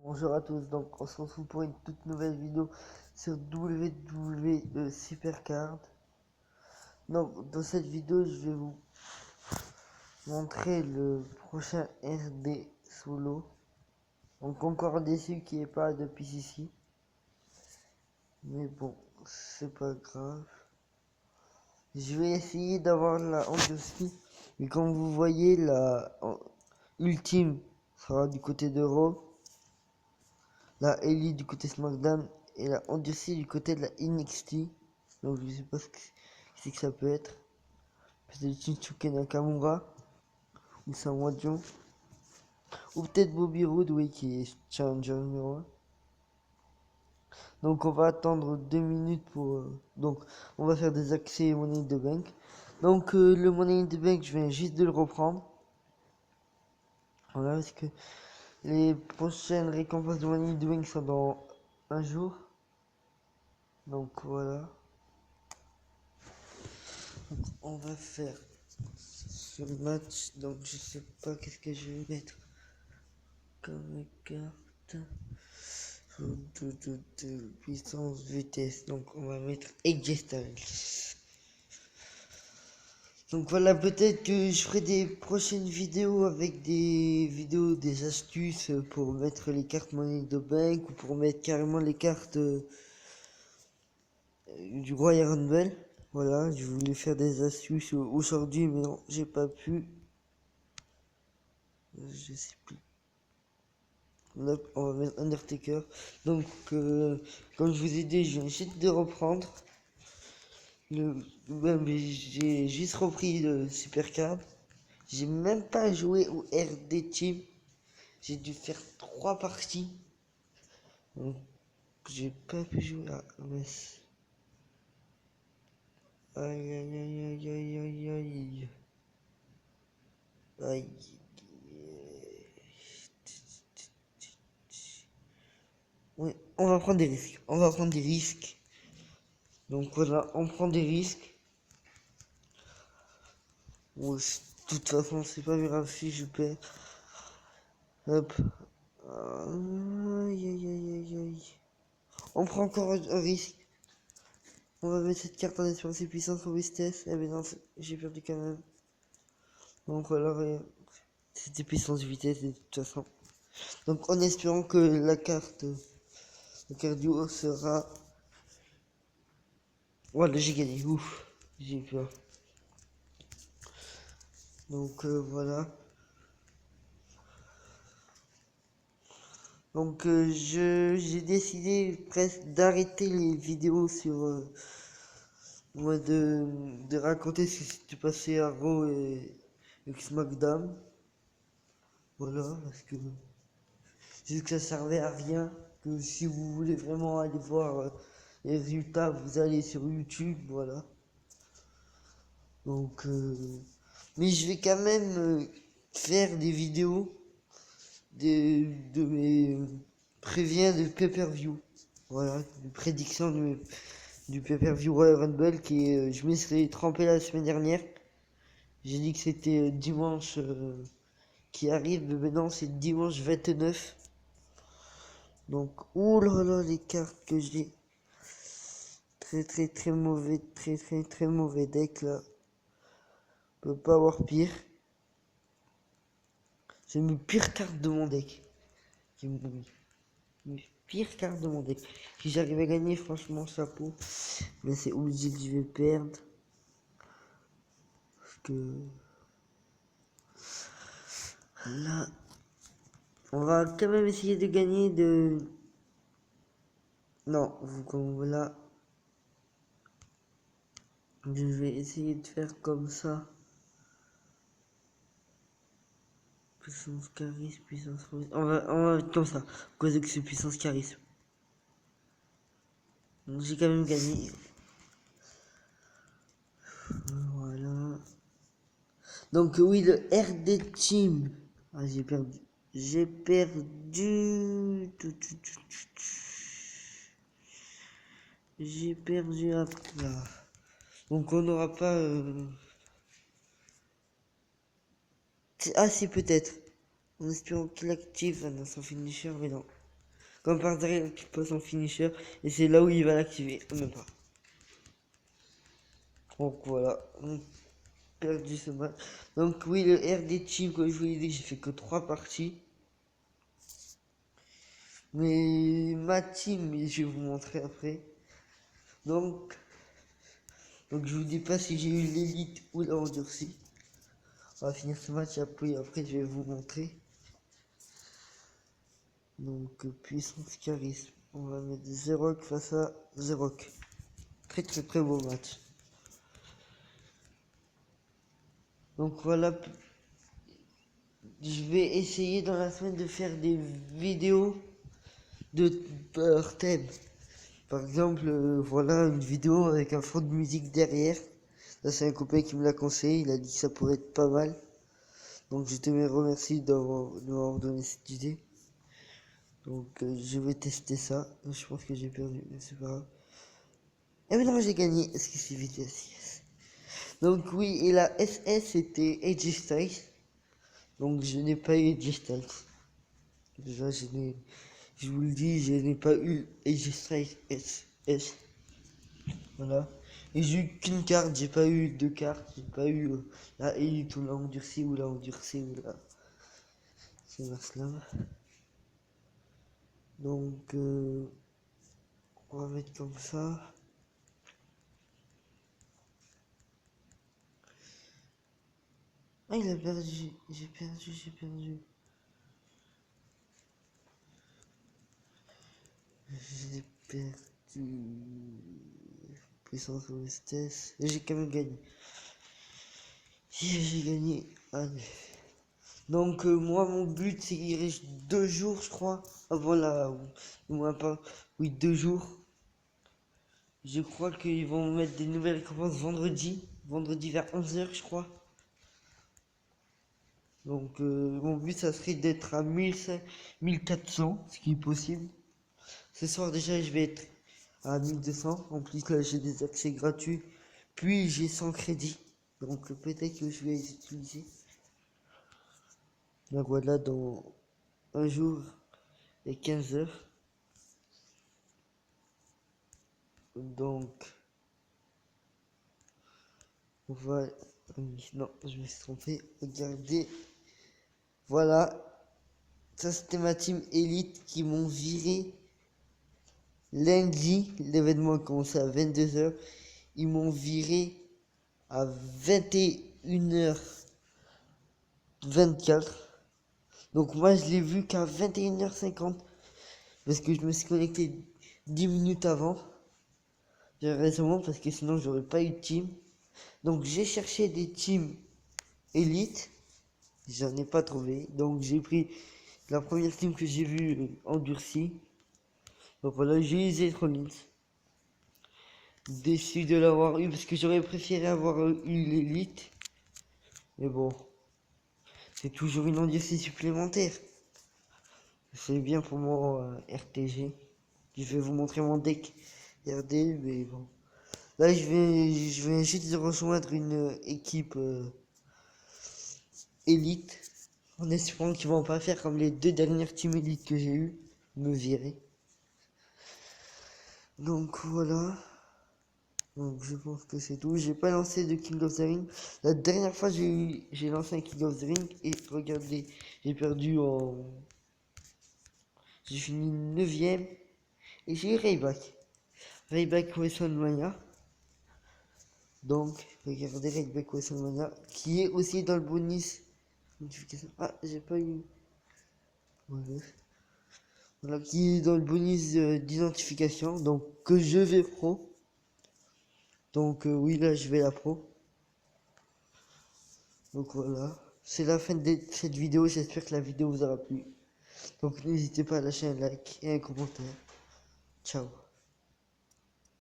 Bonjour à tous, donc on se retrouve pour une toute nouvelle vidéo sur WWE Supercard. Donc dans cette vidéo je vais vous montrer le prochain RD solo. Donc encore déçu qu'il n'y ait pas de PCC. Mais bon, c'est pas grave. Je vais essayer d'avoir la Andrewski. Mais comme vous voyez, ultime sera du côté de Raw. La Ellie du côté SmackDown et la Endurci du côté de la NXT. Donc je sais pas ce que c'est que ça peut être. Peut-être Shinsuke Nakamura ou Samoa Joe. Ou peut-être Bobby Roode, oui, qui est challenger numéro 1. Donc on va attendre 2 minutes pour... donc on va faire des accès Money in the Bank. Donc le Money in the Bank, je viens juste de le reprendre. Voilà, parce que les prochaines récompenses de Money in the Bank sont dans un jour. Donc voilà. On va faire ce match, donc je sais pas qu'est-ce que je vais mettre comme carte de puissance vitesse, donc on va mettre AJ Styles. Donc voilà, peut-être que je ferai des prochaines vidéos avec des astuces pour mettre les cartes Money de Bank ou pour mettre carrément les cartes du Royal Rumble. Voilà, je voulais faire des astuces aujourd'hui, mais non, j'ai pas pu. Je sais plus. Là, on va mettre Undertaker. Donc, comme je vous ai dit, je viens juste de reprendre. J'ai juste repris le Supercard. J'ai même pas joué au RD Team. J'ai dû faire 3 parties. Donc, j'ai pas pu jouer à MS. Aïe aïe aïe aïe aïe aïe aïe. Aïe. Oui, on va prendre des risques. On va prendre des risques. Donc voilà, on prend des risques. Bon, de toute façon, c'est pas grave si je perds. Hop. Aïe, aïe, aïe, aïe, aïe. On prend encore un risque. On va mettre cette carte en espérance et puissance au vitesse. Eh ben non, j'ai perdu quand même. Donc voilà, c'était puissance vitesse de toute façon. Donc en espérant que la carte du haut sera... Voilà, j'ai gagné. Ouf, j'ai peur. Donc voilà. Donc j'ai décidé presque d'arrêter les vidéos sur moi de raconter ce qui s'était passé à Raw et SmackDown. Voilà, parce que juste que ça servait à rien, que si vous voulez vraiment aller voir les résultats, vous allez sur YouTube, voilà. Donc mais je vais quand même faire des vidéos de mes préviens de pay-per-view. Voilà, de prédiction du pay-per-view Royal Rumble qui est, je m'y serais trempé la semaine dernière. J'ai dit que c'était dimanche qui arrive, mais maintenant c'est dimanche 29. Donc, oh là là, les cartes que j'ai. Très très très mauvais, très mauvais deck là. Peut pas avoir pire. C'est mes pires cartes de mon deck. Mes pires cartes de mon deck. Si j'arrive à gagner, franchement, chapeau. Mais c'est obligé que je vais perdre. Parce que là, on va quand même essayer de gagner de... Non, vous comme voilà. Je vais essayer de faire comme ça. Puissance charisme, puissance... on va mettre comme ça. Cause que c'est puissance charisme. Donc j'ai quand même gagné. Voilà. Donc oui, le RD Team. Ah, j'ai perdu. J'ai perdu. J'ai perdu un plat. Donc on n'aura pas... Ah si, peut-être. En espérant qu'il active dans son finisher, mais non. comme par derrière qui passe en finisher, et c'est là où il va l'activer, même pas. Donc voilà, on a perdu ce match. Donc oui, le RD Team, comme je vous l'ai dit, j'ai fait que 3 parties. Mais ma team, je vais vous montrer après. Donc je vous dis pas si j'ai eu l'élite ou l'endurci. On va finir ce match après je vais vous montrer. Donc puissance charisme. On va mettre Zerok face à Zerok. Très beau match. Donc voilà. Je vais essayer dans la semaine de faire des vidéos de par thème. Par exemple, voilà une vidéo avec un fond de musique derrière. Là c'est un copain qui me l'a conseillé, il a dit que ça pourrait être pas mal. Donc je te remercie de m'avoir donné cette idée. Donc je vais tester ça. Je pense que j'ai perdu, mais c'est pas grave. Eh mais non, j'ai gagné. Est-ce que c'est vite? Yes. Donc oui, et la SS c'était AJ Styles. Donc je n'ai pas eu AJ Styles. Déjà je vous le dis, je n'ai pas eu AJ Styles SS. Voilà. Et j'ai eu qu'une carte, j'ai pas eu 2 cartes, j'ai pas eu la élite ou la endurcie ou la endurcie ou la... C'est la slam. Donc on va mettre comme ça. Ah, il a perdu. J'ai perdu. J'ai perdu. Puissance ou vitesse. Et j'ai quand même gagné. Yeah, j'ai gagné. Allez. Donc, moi, mon but, c'est qu'il reste 2 jours, je crois. Avant la. Ou pas. Oui, 2 jours. Je crois qu'ils vont mettre des nouvelles récompenses vendredi. Vendredi vers 11h, je crois. Donc, mon but, ça serait d'être à 1400, ce qui est possible. Ce soir, déjà, je vais être à 1200. En plus, là, j'ai des accès gratuits. Puis, j'ai 100 crédits. Donc, peut-être que je vais les utiliser. Donc, voilà, dans un jour et 15 heures. Donc, on va... Non, je me suis trompé. Regardez. Voilà. Ça, c'était ma team élite qui m'ont viré lundi. L'événement a commencé à 22 heures. Ils m'ont viré à 21h24. Donc moi je l'ai vu qu'à 21h50 parce que je me suis connecté 10 minutes avant. Récemment parce que sinon j'aurais pas eu de team. Donc j'ai cherché des teams élites. J'en ai pas trouvé. Donc j'ai pris la première team que j'ai vue endurcie. Donc voilà, j'ai eu Zetrolins. Déçu de l'avoir eu parce que j'aurais préféré avoir eu l'élite. Mais bon, c'est toujours une endurcie supplémentaire. C'est bien pour mon RTG. Je vais vous montrer mon deck RD, mais bon. Là, je vais juste rejoindre une équipe élite. En espérant qu'ils vont pas faire comme les 2 dernières teams élites que j'ai eu, me virer. Donc voilà. Donc je pense que c'est tout. J'ai pas lancé de King of the Ring. La dernière fois j'ai lancé un King of the Ring et regardez, j'ai perdu en... J'ai fini 9ème et j'ai eu Rayback. Rayback WrestleMania. Donc regardez Rayback WrestleMania qui est aussi dans le bonus. Ah, j'ai pas eu... Voilà, qui est dans le bonus d'identification. Donc que je vais pro. Donc oui, là je vais la pro. Donc voilà, c'est la fin de cette vidéo, j'espère que la vidéo vous aura plu. Donc n'hésitez pas à lâcher un like et un commentaire. Ciao.